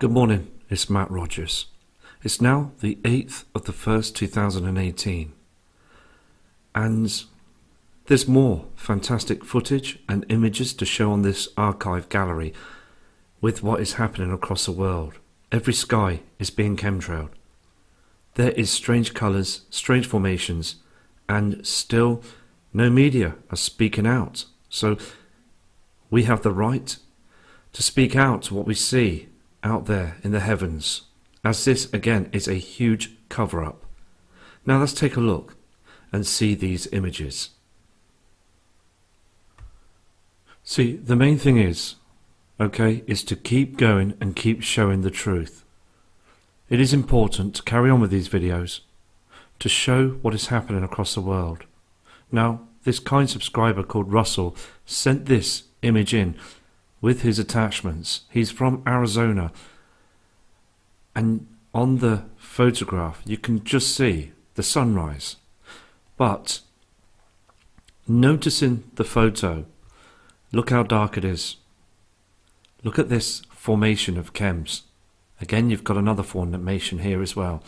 Good morning, it's Matt Rogers. It's now the 8th of the 1st, 2018, and there's more fantastic footage and images to show on this archive gallery with what is happening across the world. Every sky is being chemtrailed. There is strange colours, strange formations, and still no media are speaking out. So we have the right to speak out to what we see out there in the heavens, as this again is a huge cover-up. Now let's take a look and see these images. See, the main thing is to keep going and keep showing the truth. It is important to carry on with these videos to show what is happening across the world. Now, this kind subscriber called Russell sent this image in with his attachments. He's from Arizona, and on the photograph you can just see the sunrise, but noticing the photo, look how dark it is. Look at this formation of chems. Again, you've got another formation here as well.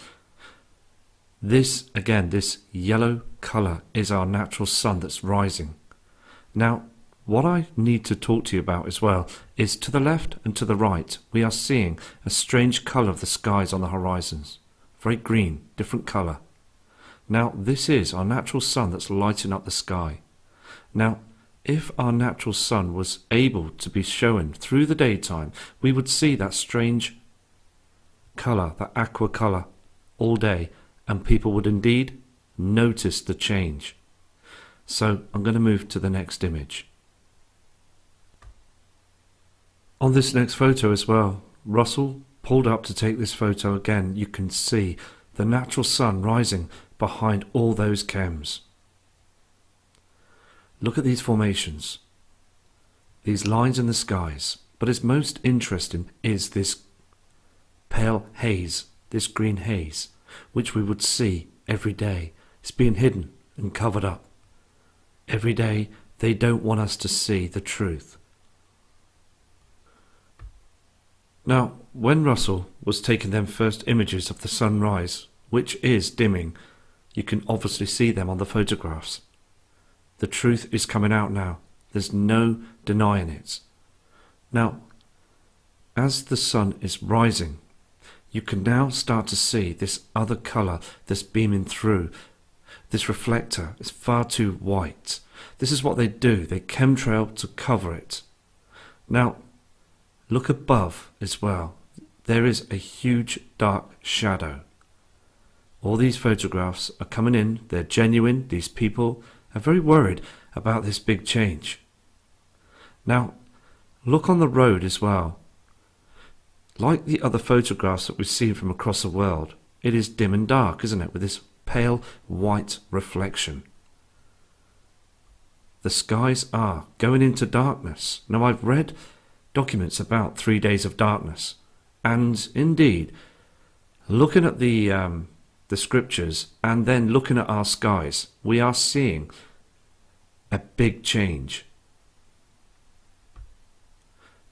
This again, this yellow colour is our natural sun that's rising. Now what I need to talk to you about as well is to the left and to the right we are seeing a strange colour of the skies on the horizons. Very green, different colour. Now this is our natural sun that's lighting up the sky. Now if our natural sun was able to be shown through the daytime, we would see that strange colour, that aqua colour all day, and people would indeed notice the change. So I'm going to move to the next image. On this next photo as well, Russell pulled up to take this photo again. You can see the natural sun rising behind all those chems. Look at these formations, these lines in the skies, but it's most interesting is this pale haze, this green haze, which we would see every day. It's being hidden and covered up. Every day they don't want us to see the truth. Now, when Russell was taking them first images of the sunrise, which is dimming, you can obviously see them on the photographs. The truth is coming out now. There's no denying it. Now, as the sun is rising, you can now start to see this other colour that's beaming through. This reflector is far too white. This is what they do. They chemtrail to cover it. Now, look above as well. There is a huge dark shadow. All these photographs are coming in. They're genuine. These people are very worried about this big change. Now, look on the road as well. Like the other photographs that we've seen from across the world, it is dim and dark, isn't it, with this pale white reflection. The skies are going into darkness. Now, I've read documents about 3 days of darkness, and indeed, looking at the scriptures and then looking at our skies, we are seeing a big change.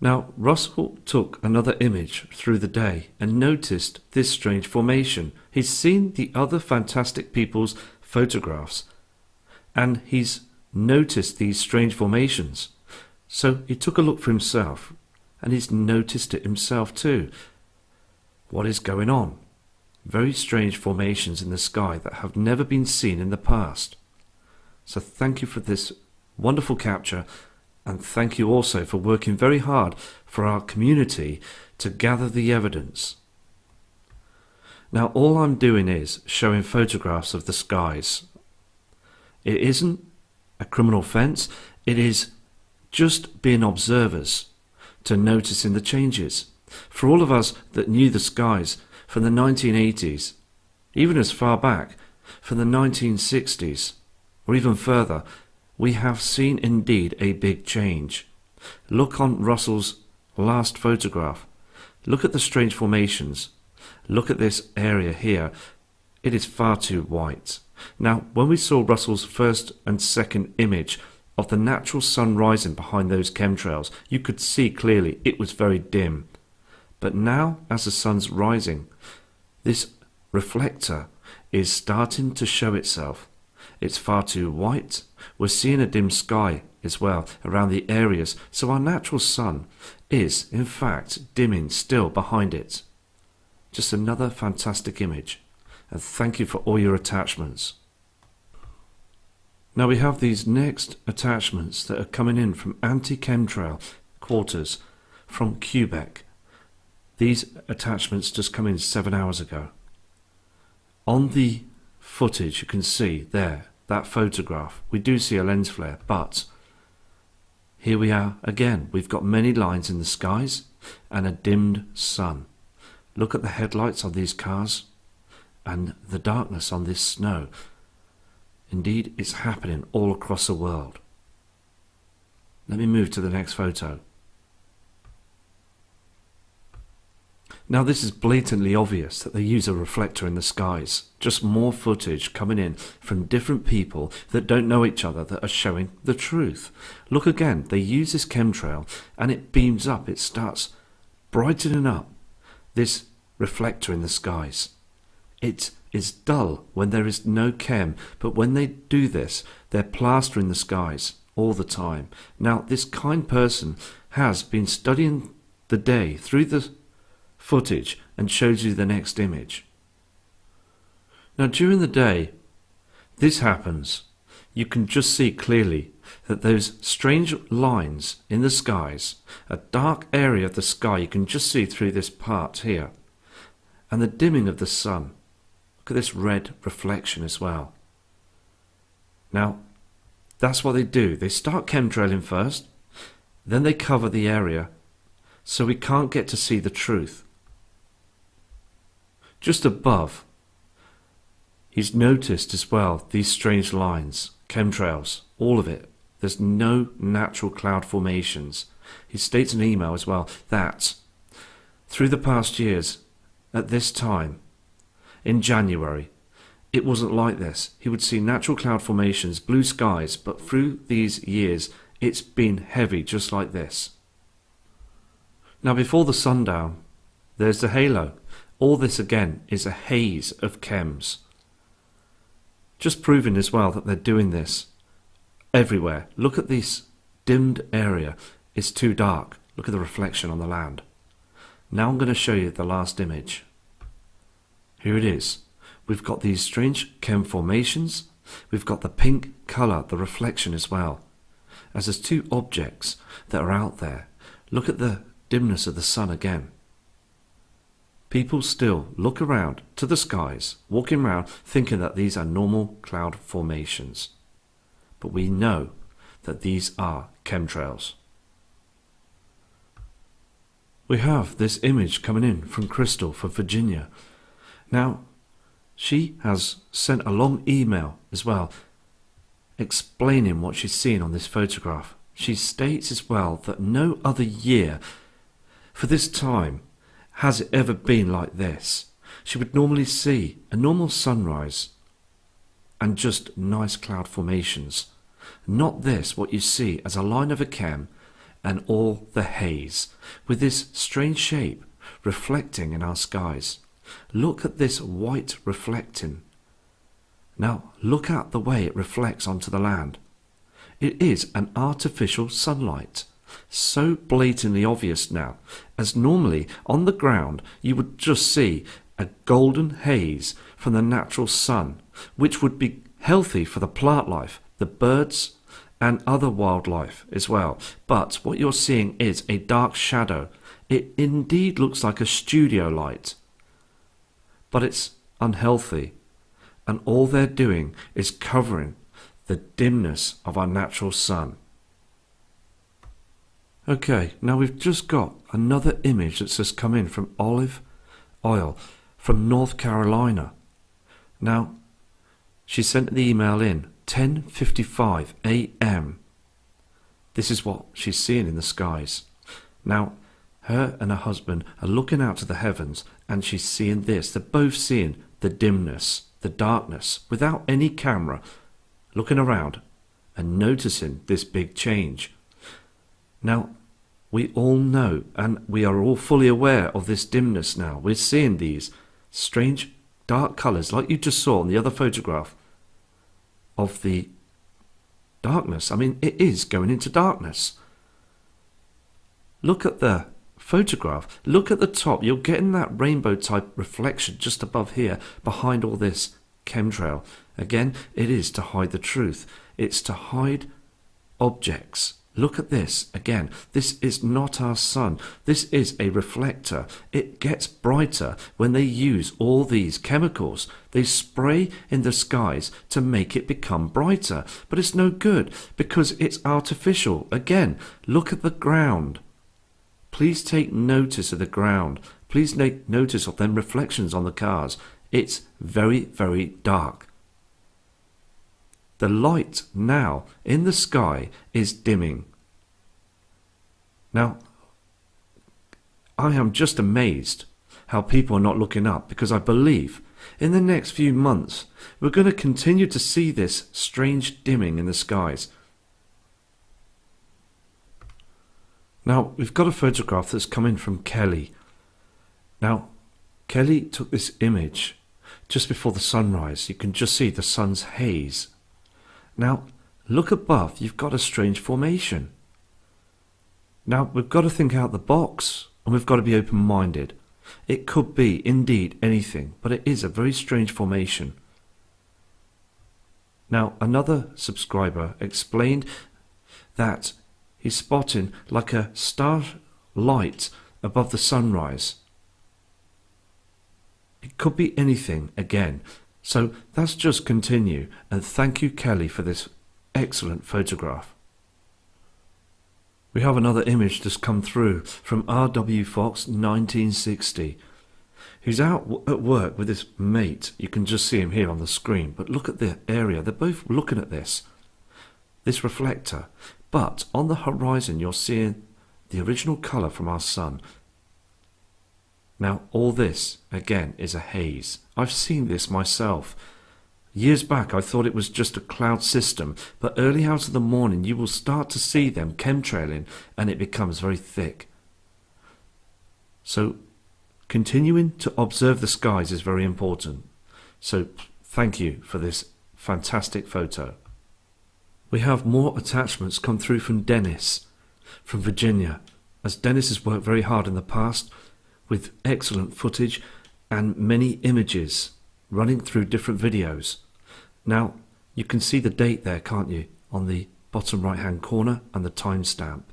Now, Russell took another image through the day and noticed this strange formation. He's seen the other fantastic people's photographs, and he's noticed these strange formations. So he took a look for himself, and he's noticed it himself too. What is going on? Very strange formations in the sky that have never been seen in the past. So thank you for this wonderful capture, and thank you also for working very hard for our community to gather the evidence. Now all I'm doing is showing photographs of the skies. It isn't a criminal offence, it is just being observers to noticing the changes. For all of us that knew the skies from the 1980s, even as far back from the 1960s, or even further, we have seen indeed a big change. Look on Russell's last photograph. Look at the strange formations. Look at this area here. It is far too white. Now, when we saw Russell's first and second image of the natural sun rising behind those chemtrails, you could see clearly it was very dim. But now, as the sun's rising, this reflector is starting to show itself. It's far too white. We're seeing a dim sky as well around the areas, so our natural sun is, in fact, dimming still behind it. Just another fantastic image, and thank you for all your attachments. Now we have these next attachments that are coming in from anti-chemtrail quarters from Quebec. These attachments just come in 7 hours ago. On the footage you can see there, that photograph, we do see a lens flare, but here we are again. We've got many lines in the skies and a dimmed sun. Look at the headlights on these cars and the darkness on this snow. Indeed, it's happening all across the world. Let me move to the next photo. Now this is blatantly obvious that they use a reflector in the skies. Just more footage coming in from different people that don't know each other that are showing the truth. Look again, they use this chemtrail and it beams up, it starts brightening up this reflector in the skies. It is dull when there is no chem, but when they do this, they're plastering the skies all the time. Now this kind person has been studying the day through the footage and shows you the next image. Now during the day this happens, you can just see clearly that those strange lines in the skies, a dark area of the sky you can just see through this part here, and the dimming of the sun. Look at this red reflection as well. Now that's what they do. They start chemtrailing first, then they cover the area so we can't get to see the truth. Just above, he's noticed as well these strange lines, chemtrails, all of it. There's no natural cloud formations. He states in an email as well that through the past years, at this time, in January, it wasn't like this. He would see natural cloud formations, blue skies, but through these years, it's been heavy just like this. Now before the sundown, there's the halo. All this again is a haze of chems. Just proving as well that they're doing this everywhere. Look at this dimmed area. It's too dark. Look at the reflection on the land. Now I'm going to show you the last image. Here it is. We've got these strange chem formations. We've got the pink colour, the reflection as well. As there's two objects that are out there. Look at the dimness of the sun again. People still look around to the skies, walking around thinking that these are normal cloud formations. But we know that these are chemtrails. We have this image coming in from Crystal from Virginia. Now, she has sent a long email as well, explaining what she's seen on this photograph. She states as well that no other year for this time has it ever been like this. She would normally see a normal sunrise and just nice cloud formations. Not this, what you see as a line of a chem and all the haze, with this strange shape reflecting in our skies. Look at this white reflecting. Now look at the way it reflects onto the land. It is an artificial sunlight. So blatantly obvious now, as normally on the ground you would just see a golden haze from the natural sun, which would be healthy for the plant life, the birds and other wildlife as well. But what you're seeing is a dark shadow. It indeed looks like a studio light, but it's unhealthy, and all they're doing is covering the dimness of our natural sun. Okay, now we've just got another image that's just come in from Olive Oil from North Carolina. Now, she sent the email in 10:55 a.m. This is what she's seeing in the skies. Now, her and her husband are looking out to the heavens and she's seeing this. They're both seeing the dimness, the darkness, without any camera, looking around and noticing this big change. Now, We all know, and we are all fully aware of this dimness now. We're seeing these strange dark colours, like you just saw on the other photograph of the darkness. I mean, it is going into darkness. Look at the photograph. Look at the top. You're getting that rainbow type reflection just above here, behind all this chemtrail. Again, it is to hide the truth. It's to hide objects. Look at this again. This is not our sun. This is a reflector. It gets brighter when they use all these chemicals. They spray in the skies to make it become brighter. But it's no good because it's artificial. Again, look at the ground. Please take notice of the ground. Please take notice of them reflections on the cars. It's very, very dark. The light now in the sky is dimming. Now, I am just amazed how people are not looking up, because I believe in the next few months we're going to continue to see this strange dimming in the skies. Now, we've got a photograph that's coming from Kelly. Now, Kelly took this image just before the sunrise. You can just see the sun's haze. Now, look above. You've got a strange formation. Now, we've got to think out the box, and we've got to be open-minded. It could be, indeed, anything, but it is a very strange formation. Now, another subscriber explained that he's spotting like a star light above the sunrise. It could be anything again. So that's just continue, and thank you, Kelly, for this excellent photograph. We have another image that's come through from R.W. Fox 1960. He's out at work with his mate. You can just see him here on the screen, but look at the area. They're both looking at this reflector. But on the horizon, you're seeing the original colour from our sun. Now, all this, again, is a haze. I've seen this myself. Years back, I thought it was just a cloud system, but early hours of the morning, you will start to see them chemtrailing, and it becomes very thick. So, continuing to observe the skies is very important. So, thank you for this fantastic photo. We have more attachments come through from Dennis, from Virginia, as Dennis has worked very hard in the past with excellent footage and many images running through different videos. Now, you can see the date there, can't you, on the bottom right hand corner, and the timestamp.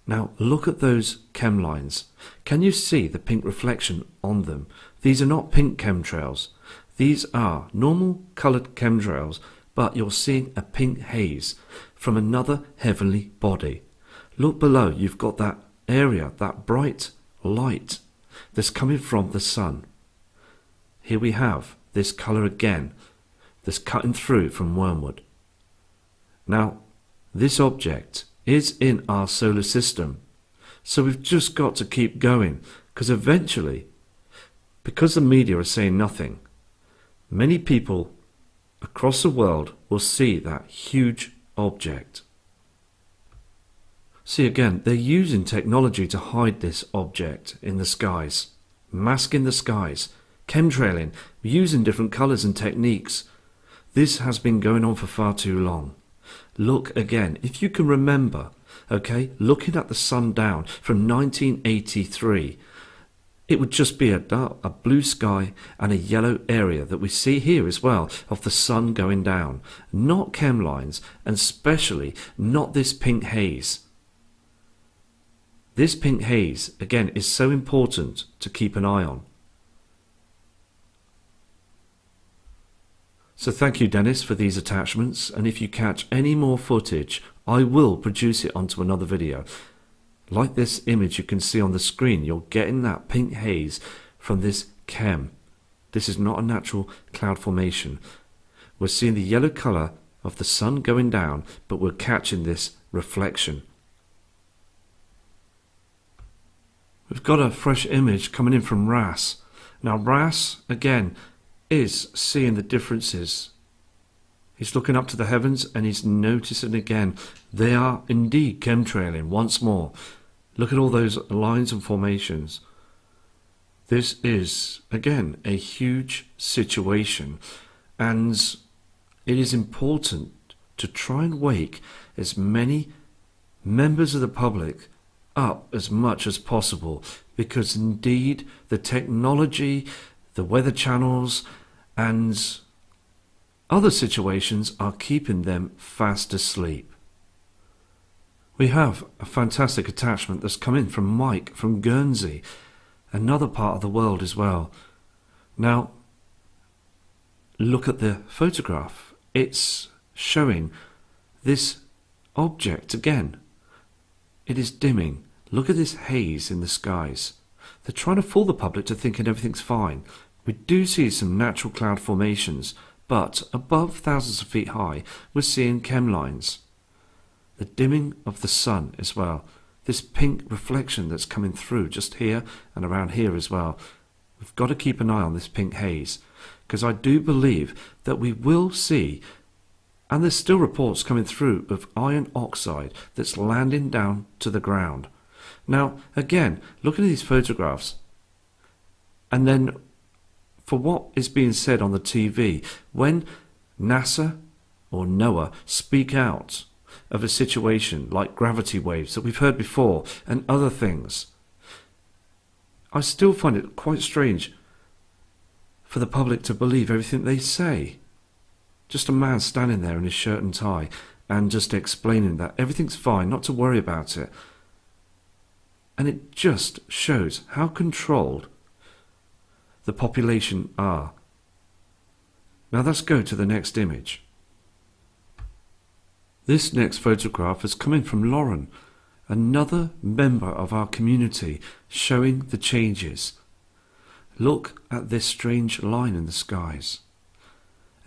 Now, look at those chem lines. Can you see the pink reflection on them? These are not pink chemtrails. These are normal coloured chemtrails, but you're seeing a pink haze from another heavenly body. Look below, you've got that area, that bright light that's coming from the sun. Here we have this colour again, that's cutting through from wormwood. Now, this object is in our solar system, so we've just got to keep going, because eventually, because the media are saying nothing, many people across the world will see that huge object. See, again, they're using technology to hide this object in the skies, masking the skies, chemtrailing, using different colours and techniques. This has been going on for far too long. Look again, if you can remember, okay, looking at the sun down from 1983, it would just be a blue sky and a yellow area that we see here as well, of the sun going down. Not chem lines, and especially not this pink haze. This pink haze, again, is so important to keep an eye on. So thank you, Dennis, for these attachments, and if you catch any more footage, I will produce it onto another video. Like this image you can see on the screen, you're getting that pink haze from this chem. This is not a natural cloud formation. We're seeing the yellow colour of the sun going down, but we're catching this reflection. We've got a fresh image coming in from Ras. Now Ras, again, is seeing the differences. He's looking up to the heavens and he's noticing again they are indeed chemtrailing once more. Look at all those lines and formations. This is, again, a huge situation, and it is important to try and wake as many members of the public up as much as possible, because indeed the technology, the weather channels and other situations are keeping them fast asleep. We have a fantastic attachment that's come in from Mike from Guernsey, another part of the world as well. Now, look at the photograph. It's showing this object again. It is dimming. Look at this haze in the skies. They're trying to fool the public to thinking everything's fine. We do see some natural cloud formations, but above thousands of feet high, we're seeing chemlines. The dimming of the sun as well. This pink reflection that's coming through just here and around here as well. We've got to keep an eye on this pink haze, because I do believe that we will see, and there's still reports coming through of iron oxide that's landing down to the ground. Now, again, looking at these photographs, and then for what is being said on the TV, when NASA or NOAA speak out of a situation like gravity waves that we've heard before and other things, I still find it quite strange for the public to believe everything they say. Just a man standing there in his shirt and tie and just explaining that everything's fine, not to worry about it. And it just shows how controlled the population are. Now let's go to the next image. This next photograph is coming from Lauren, another member of our community, showing the changes. Look at this strange line in the skies.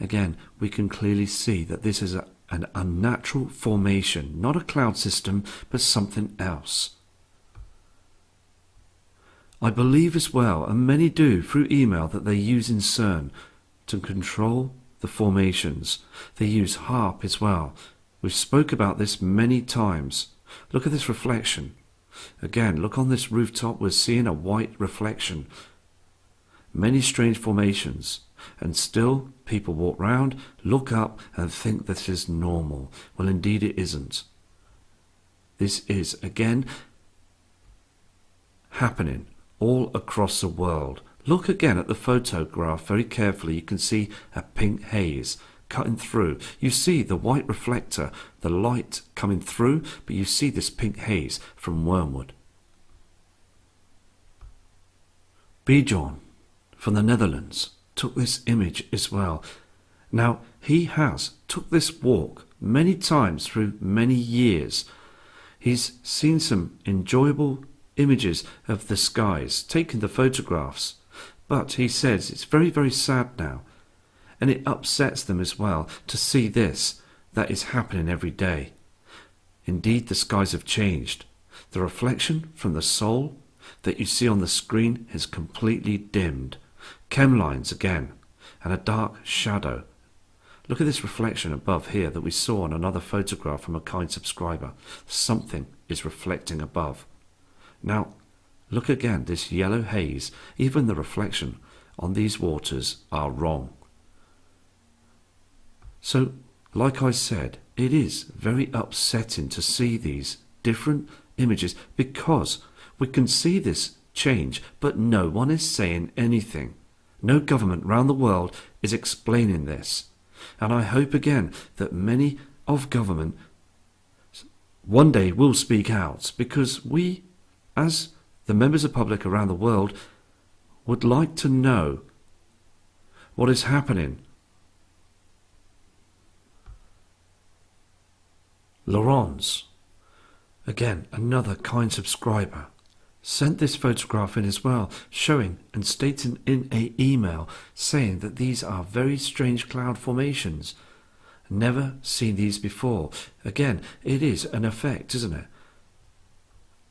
Again, we can clearly see that this is an unnatural formation, not a cloud system, but something else. I believe as well, and many do through email, that they use in CERN to control the formations. They use HARP as well. We've spoke about this many times. Look at this reflection. Again, look on this rooftop, we're seeing a white reflection. Many strange formations, and still people walk round, look up and think this is normal. Well, indeed it isn't. This is, again, happening all across the world. Look again at the photograph very carefully. You can see a pink haze cutting through. You see the white reflector, the light coming through, but you see this pink haze from Wormwood. Bjorn from the Netherlands took this image as well. Now, he has took this walk many times through many years. He's seen some enjoyable images of the skies, taken the photographs, but he says it's very, very sad now, and it upsets them as well to see this that is happening every day. Indeed, the skies have changed. The reflection from the soul that you see on the screen has completely dimmed. Chemlines again, and a dark shadow. Look at this reflection above here that we saw on another photograph from a kind subscriber. Something is reflecting above. Now, look again, this yellow haze, even the reflection on these waters are wrong. So, like I said, it is very upsetting to see these different images, because we can see this change, but no one is saying anything. No government around the world is explaining this. And I hope again that many of government one day will speak out, because we, as the members of the public around the world, would like to know what is happening. Laurence, again another kind subscriber, sent this photograph in as well, showing and stating in an email saying that these are very strange cloud formations. Never seen these before. Again, it is an effect, isn't it?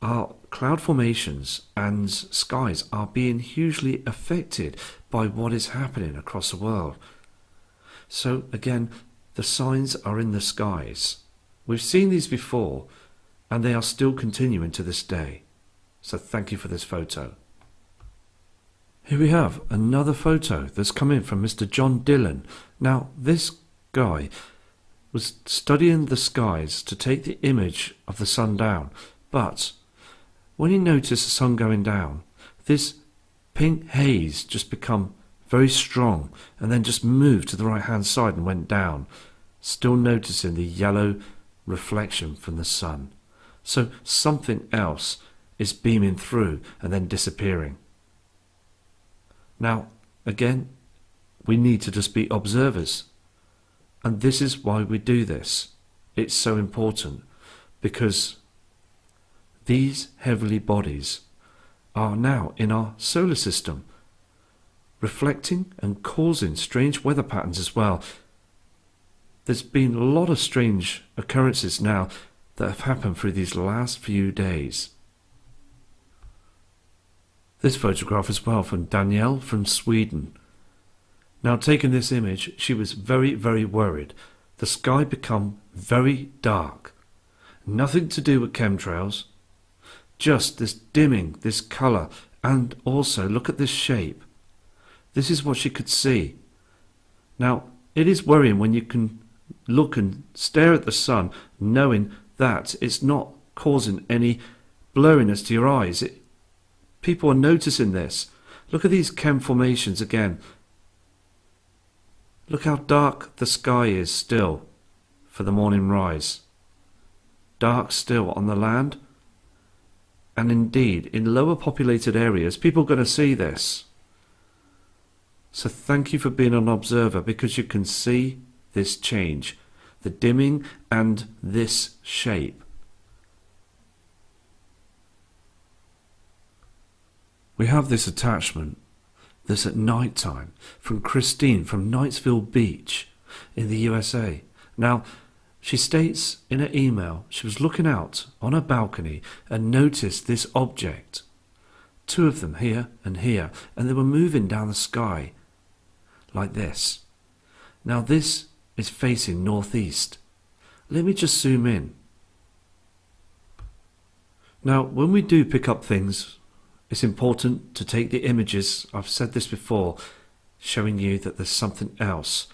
Our cloud formations and skies are being hugely affected by what is happening across the world. So again, the signs are in the skies. We've seen these before, and they are still continuing to this day. So thank you for this photo. Here we have another photo that's come in from Mr. John Dillon. Now, this guy was studying the skies to take the image of the sun down, but when he noticed the sun going down, this pink haze just become very strong and then just moved to the right hand side and went down, still noticing the yellow reflection from the sun. So something else is beaming through and then disappearing. Now, again, we need to just be observers. And this is why we do this. It's so important, because these heavenly bodies are now in our solar system, reflecting and causing strange weather patterns as well. There's been a lot of strange occurrences now that have happened through these last few days. This photograph as well from Danielle from Sweden. Now, taking this image, she was very, very worried. The sky become very dark. Nothing to do with chemtrails. Just this dimming, this colour, and also look at this shape. This is what she could see. Now, it is worrying when you can look and stare at the sun knowing that it's not causing any blurriness to your eyes. People are noticing this. Look at these chem formations again. Look how dark the sky is still for the morning rise. Dark still on the land. And indeed, in lower populated areas, people are going to see this. So thank you for being an observer, because you can see this change. The dimming and this shape. We have this attachment that's at night time from Christine from Knightsville Beach in the USA. Now, she states in her email she was looking out on her balcony and noticed this object. Two of them here, and they were moving down the sky like this. Now this is facing northeast. Let me just zoom in. Now, when we do pick up things, it's important to take the images. I've said this before, showing you that there's something else.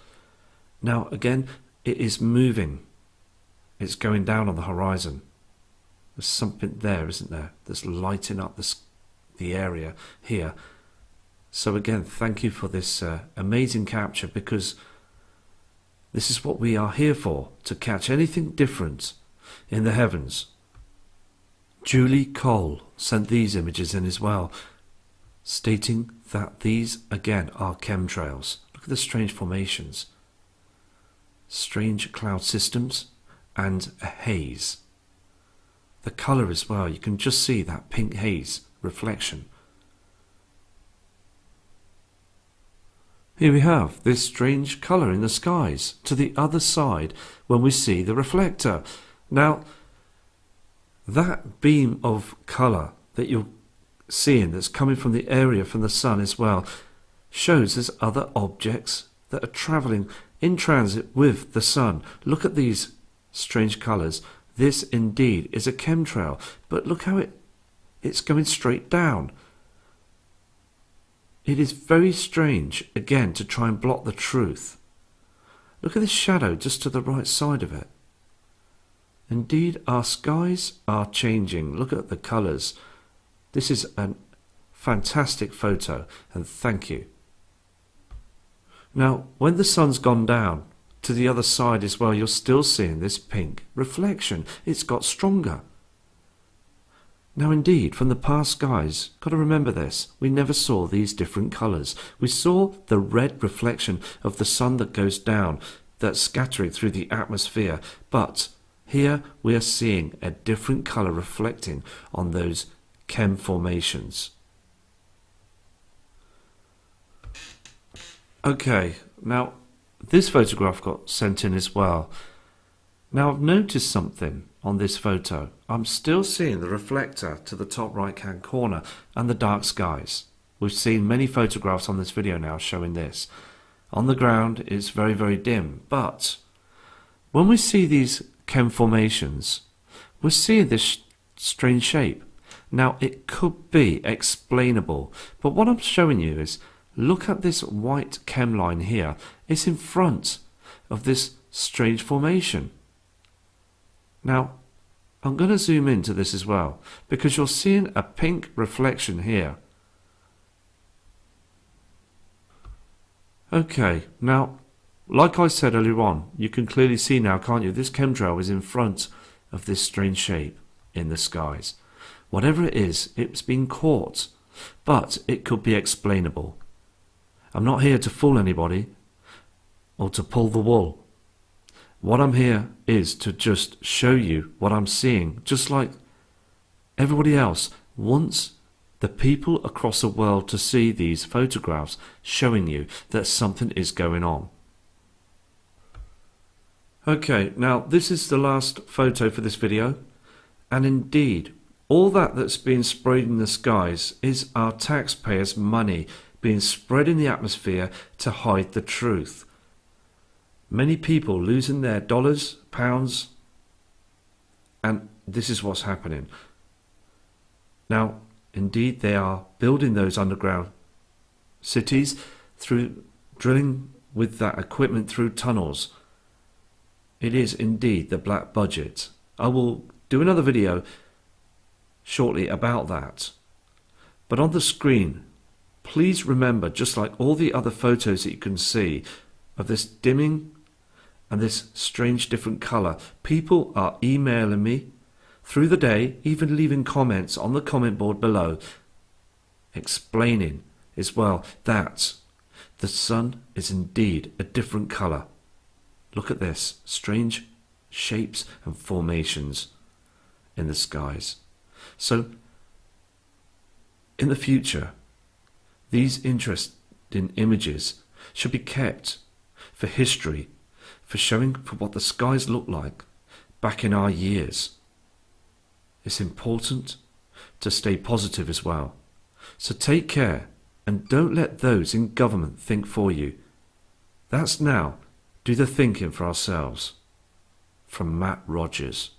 Now, again, it is moving. It's going down on the horizon. There's something there, isn't there, that's lighting up the area here. So again, thank you for this amazing capture, because this is what we are here for, to catch anything different in the heavens. Julie Cole sent these images in as well, stating that these again are chemtrails. Look at the strange formations, strange cloud systems, and a haze. The colour as well, you can just see that pink haze reflection. Here we have this strange colour in the skies to the other side when we see the reflector. Now, that beam of colour that you're seeing that's coming from the area from the sun as well shows there's other objects that are travelling in transit with the sun. Look at these strange colours. This indeed is a chemtrail, but look how it's going straight down. It is very strange, again, to try and block the truth. Look at this shadow just to the right side of it. Indeed, our skies are changing. Look at the colours. This is a fantastic photo, and thank you. Now, when the sun's gone down to the other side as well, you're still seeing this pink reflection. It's got stronger. Now, indeed, from the past skies, got to remember this, we never saw these different colours. We saw the red reflection of the sun that goes down, that's scattering through the atmosphere, but here we are seeing a different colour reflecting on those chem formations. Okay, now this photograph got sent in as well. Now I've noticed something on this photo. I'm still seeing the reflector to the top right hand corner and the dark skies. We've seen many photographs on this video now showing this. On the ground it's very, very dim, but when we see these chem formations, we're seeing this strange shape. Now, it could be explainable, but what I'm showing you is, look at this white chem line here. It's in front of this strange formation. Now, I'm going to zoom into this as well, because you're seeing a pink reflection here. Okay, now, like I said earlier on, you can clearly see now, can't you? This chemtrail is in front of this strange shape in the skies. Whatever it is, it's been caught, but it could be explainable. I'm not here to fool anybody or to pull the wool. What I'm here is to just show you what I'm seeing, just like everybody else wants the people across the world to see these photographs showing you that something is going on. Okay, now this is the last photo for this video, and indeed all that's being sprayed in the skies is our taxpayers' money being spread in the atmosphere to hide the truth. Many people losing their dollars, pounds, and this is what's happening. Now, indeed, they are building those underground cities through drilling with that equipment through tunnels. It is indeed the black budget. I will do another video shortly about that. But on the screen, please remember, just like all the other photos that you can see of this dimming and this strange different colour, people are emailing me through the day, even leaving comments on the comment board below, explaining as well that the sun is indeed a different colour. Look at this, strange shapes and formations in the skies. So, in the future, these interesting images should be kept for history, for showing for what the skies look like back in our years. It's important to stay positive as well. So take care and don't let those in government think for you. That's now. Do the thinking for ourselves. From Matt Rogers.